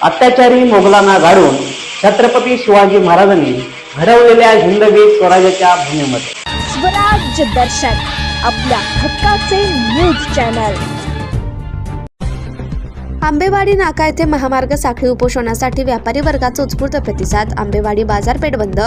अत्याचारी मोगलांना गाडून छत्रपती शिवाजी महाराजांनी घडवलेल्या हिंदवी स्वराज्याच्या भूमीमध्ये स्वराज्य दर्शन आपल्या हक्काचे न्यूज चॅनल। आंबेवाडी नाका येथे महामार्ग साखळी उपोषणासाठी व्यापारी वर्गाचा उत्स्फूर्त प्रतिसाद। आंबेवाडी बाजारपेठ बंद।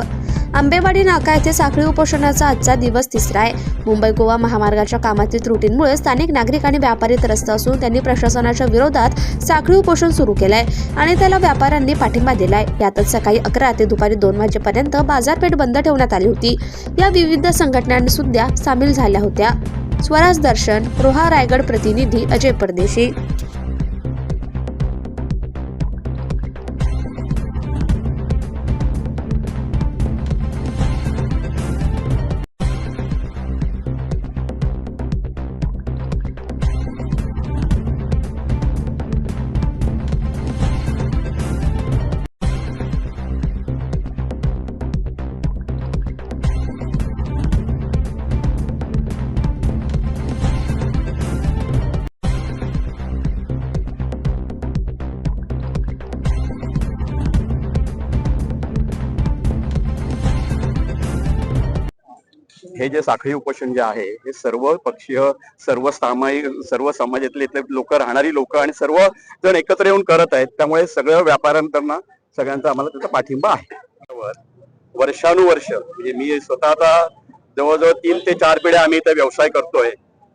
आंबेवाडी नाका येथे साखळी उपोषणाचा आजचा दिवस तिसरा आहे। मुंबई गोवा महामार्गाच्या कामातील त्रुटींमुळे स्थानिक नागरिक आणि व्यापारी त्रस्त असून त्यांनी प्रशासनाच्या विरोधात साखळी उपोषण सुरू केलंय आणि त्याला व्यापाऱ्यांनी पाठिंबा दिलाय। यातच सकाळी 11 ते दुपारी 2 वाजेपर्यंत बाजारपेठ बंद ठेवण्यात आली होती। या विविध संघटनांनी सुद्धा सामील झाल्या होत्या। स्वराज दर्शन, रोहा रायगड प्रतिनिधी अजय परदेशी। हे जे साखळी उपोषण जे आहे हे सर्व पक्षीय, सर्व सामायिक, सर्व समाजातले लोक, राहणारी लोक आणि सर्व जण एकत्र येऊन करत आहेत। त्यामुळे सगळ्या व्यापाऱ्यांना सगळ्यांचा आम्हाला त्याचा पाठिंबा आहे। वर्षानुवर्ष म्हणजे मी स्वतः आता जवळजवळ 3 ते 4 पिढ्या आम्ही इथे व्यवसाय करतोय।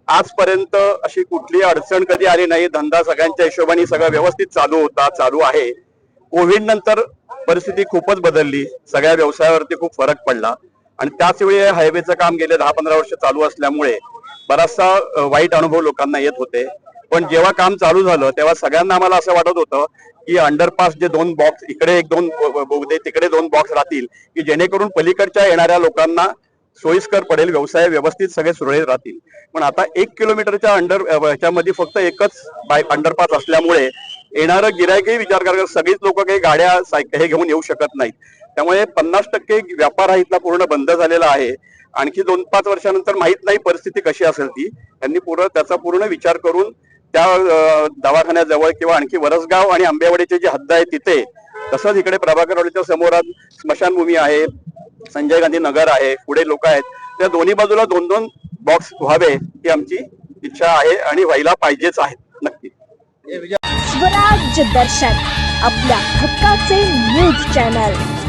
आजपर्यंत अशी कुठली अडचण कधी आली नाही। धंदा सगळ्यांच्या हिशोबाने सगळं व्यवस्थित चालू होता, चालू आहे। कोविड नंतर परिस्थिती खूपच बदलली, सगळ्या व्यवसायावरती खूप फरक पडला आणि त्याच वेळी हायवेचं काम गेले 10-15 वर्ष चालू असल्यामुळे बराचसा वाईट अनुभव लोकांना येत होते। पण जेव्हा काम चालू झालं तेव्हा सगळ्यांना आम्हाला असं वाटत होतं की अंडरपास जे 2 बॉक्स, इकडे 1-2 बोगदे, तिकडे 2 बॉक्स राहतील की जेणेकरून पलीकडच्या येणाऱ्या लोकांना सोयीस्कर पडेल, व्यवसाय व्यवस्थित सगळे सुरळीत राहतील। पण आता 1 किलोमीटरच्या ह्याच्यामध्ये फक्त एकच अंडरपास असल्यामुळे येणारं गिरायकही विचार करतात, सगळीच लोक काही गाड्या हे घेऊन येऊ शकत नाहीत। त्यामुळे 50% व्यापार हा इथला पूर्ण बंद झालेला आहे। आणखी 2-5 वर्षानंतर माहित नाही परिस्थिती कशी असेल ती। त्यांनी त्याचा पूर्ण विचार करून त्या दवाखान्याजवळ किंवा आणखी वरसगाव आणि आंबेवाडीची जी हद्द आहे तिथे, तसंच इकडे प्रभाकरवाडीच्या समोरात स्मशानभूमी आहे, संजय गांधी नगर आहे, पुढे लोक आहेत, त्या दोन्ही बाजूला 2-2 बॉक्स व्हावे ही आमची इच्छा आहे आणि व्हायला पाहिजेच आहे नक्की। स्वराज्य दर्शन आपल्या हक्काचे न्यूज चॅनल।